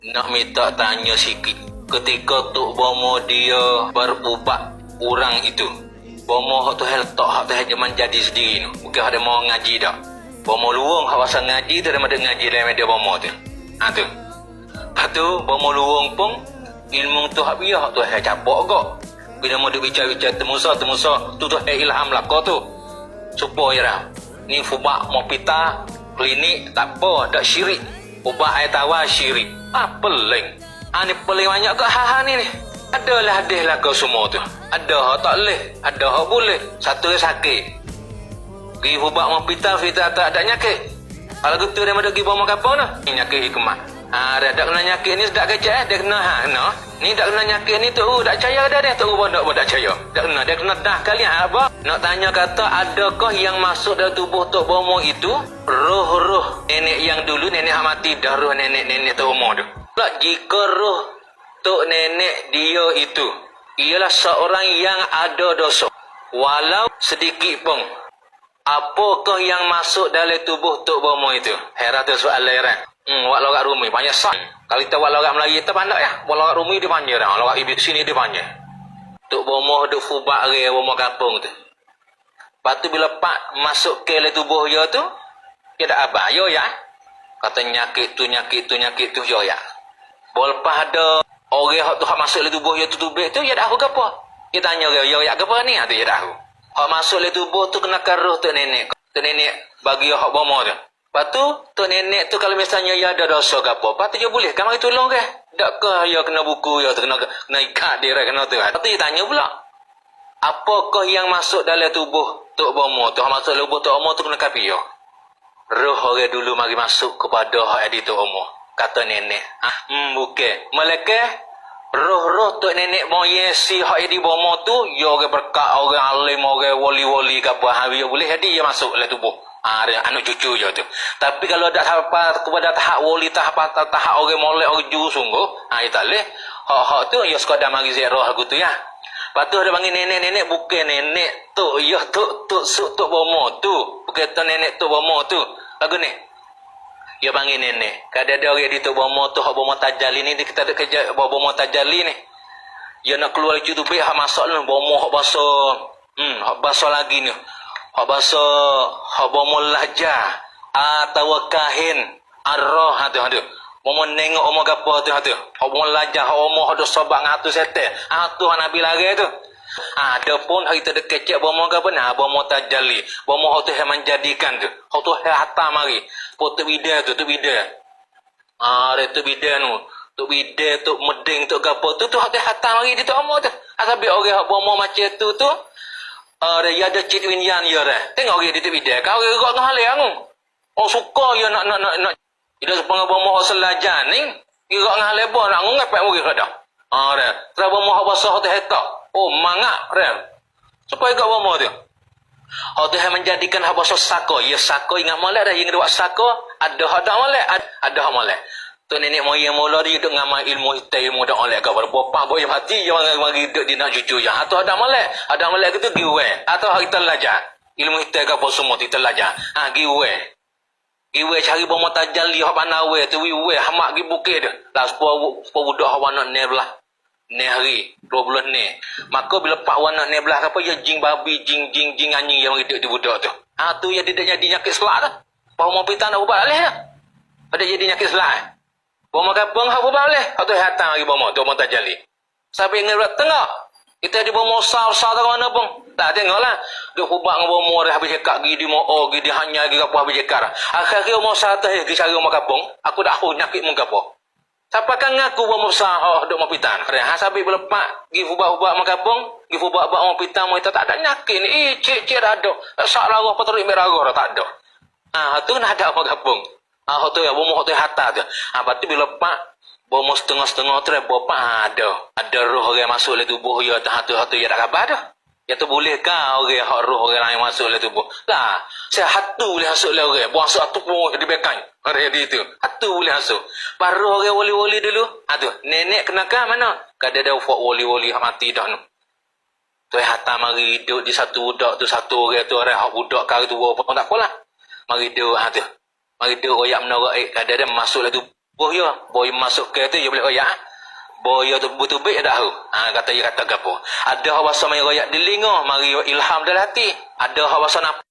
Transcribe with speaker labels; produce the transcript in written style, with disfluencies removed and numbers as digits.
Speaker 1: Nak minta tanya sikit. Ketika Tok Bomo dia berubat orang itu, Bomo hak tu letak hak tu zaman jadi sendiri tu. Bukan ada mau ngaji dak. Bomo luang hak pasal ngaji tu daripada ngaji dalam media Bomo tu. Ha tu. Lepas tu Bomo luang pun ilmu tu hak biar hak tu capok kok. Bila mau duk bicara-bicara temusa tu ilham lah kau tu. Supaya dah. Ni fubak mau pita klinik tak apa, dak syirik. Ubat air tawar syirik. Peling. Ni paling banyak ke hal ni. Adalah hadis lah kau semua tu. Ada hak tak boleh, ada hak boleh. Satu yang sakit. Pergi ubat mau pita tak ada nyakit. Kalau gitu dia ada pergi bawa kapal dah. Ni nyakit hikmah. Dah kena nyakit ni sedak kecek dia kena Ni dak kena nyakit ni tu dak percaya dah dia tu dak percaya. Dak kena dia kena dah kali apa? Nak tanya kata adakah yang masuk dalam tubuh Tok Bomo itu roh-roh nenek yang dulu nenek mati dah roh nenek Tok Bomo tu. Jika roh Tok nenek dia itu ialah seorang yang ada dosa walau sedikit pun, apakah yang masuk dalam tubuh Tok Bomo itu? Heran tu soalan heran. Wak lorak rumi banyak sak. Kalau kita wak lorak Melayu kita pandai ya. Wak lorak rumi dia panjang dah. Lorak ibu sini dia panjang. Tok Bomo duk fubak re Bomo kampung tu. Lepas tu bila pak masuk ke dalam tubuh dia tu, dia dak abah yo ya. Kata nyakit tu yo ya. Lepas ada orang hak tu hak masuk dalam tubuh dia tu tubik tu, dia dak tahu ke apa. Dia tanya dia, yo ya ke apa ni? Tu dia dak tahu. Hak masuk dalam tubuh tu kena roh Tok nenek. Tok nenek bagi hak Bomo tu. Lepas tu, Tok nenek tu kalau misalnya ya ada dosa ke apa, lepas tu dia boleh kan mari tolong ke? Tak ke ya kena buku ya tu, kena ikat dia kena tu. Lepas tu dia tanya pula, apakah yang masuk dalam tubuh Tok Bomo tu? Masuk dalam tubuh Tok Bomo tu kena kapi ya? Roh orang dulu mari masuk kepada hak di Tok Bomo. Kata nenek. Bukan. Malaikat roh-roh Tok nenek moyang si hak di Bomo tu, ya orang berkat, orang alim, orang wali-wali ke apa, hari boleh jadi dia masuk dalam tubuh. Anak cucu je tu. Tapi kalau dah sampai kepada tahap wali, tahap orang molek, orang juru sungguh, dia tak boleh. Hak tu ya sekadar mari ziarah aku tu ya. Lepas tu ada panggil nenek-nenek, bukan nenek tu, ya Tok Bomo tu. Bukan tu nenek Tok Bomo tu. Lagu ni. Ya panggil nenek. Kadang ada orang di Tok Bomo tu, hak Bomo Tajali ni, kita ada kerja Bomo Tajali ni. Ya nak keluar cucu tu, hak masuk ni, Bomo hak bahasa lagi ni. Hak bahasa Bomo Lahjah atau kahin arroh tu. Bomo nengok omong apa tu. Hak Bomo Lahjah, hak omong ada sobak ngatu setel. Tu Nabi lagi tu. Ada pun hari tu dekecek Bomo ke benar Bomo Tajali. Bomo hak tu yang menjadikan tu. Hak tu hatta mari. Potok bida tu bida. Tu bida tu. Tu bida tu meding tu gapo tu hak tu hatta mari di tu omong tu. Asabi orang hak Bomo macam tu. Ya ada cit winyan ya dah. Tengok dia di bidang. Kau gerak dengan hal yang suka ya nak tidak sepengah Bomo selajan ni. Gerak dengan hal apa nak ngapek murid kada. Dah. Terus Bomo hak basah tu hetak. Mangak dah. Supaya gak Bomo tu. Hak tu menjadikan hak basah sako. Ya sako ingat molek dah yang dua sako ada hak dak molek, ada hak molek. Tu nenek moyang mula dia duk ngamal ilmu hitam ilmu dak molek kau bapak boy hati je mari duk di nak cucu je. Tu ada molek tu giwe atau kita belajar ilmu hitam ke apa semua kita belajar. Giwe cari Bomo Tajali hak panawe tu wiwe hamak gi bukit dia. Lah sepuluh budak hak warna ne belah. Ne hari 20 ne. Maka bila pak warna ne belah apa ya jing babi jing anjing yang hidup di budak tu. Tu ya dia jadi nyakit selak dah. Bomo pita nak ubat alih dah. Ada jadi nyakit selak. Bomo kampung hak ubah boleh. Hak tu hatang lagi Bomo Tajali. Sampai ngerat tengok. Kita di Bomo sar tak mana pun. Tak tengoklah. Dia ubah dengan Bomo dah habis cakap gidi mo gidi hanya gidi apa habis cakap. Akhirnya Bomo sar teh di cari Bomo kampung. Aku dah nyakit mun gapo. Siapa kan ngaku Bomo sar dok mau pitan. Sampai belepak gi ubah mo kampung, gi ubah mo pitan mo tak ada nyakit ni. Cik ada. Sak larah peterik merah tak ada. Tu nak ada mo kampung. Hak tu ya Bomo hak tu hatta tu. Lepas tu bila pak Bomo setengah-setengah tu bapak ada roh orang masuk dalam tubuh ya tu ya tak khabar dah. Ya tu boleh kah orang hak roh orang lain masuk dalam tubuh. Lah, saya hatu boleh masuk dalam orang. Buang satu pun di belakang. Ada di itu. Hatu boleh masuk. Baru orang wali-wali dulu. Tu nenek kena kah mana? Kada ada ufak wali-wali hak mati dah tu. Tu hatta mari duduk di satu budak tu satu orang tu orang hak budak kau tu pun tak apalah. Mari duduk tu. Mari dia royak menara kadang-kadang masuk dalam tubuh Boy masuk ke tu dia boleh royak. Boy tu betul baik dah. Kata dia kata gapo. Ada hawasan mai royak di linga, mari ilham dalam hati. Ada hawasan apa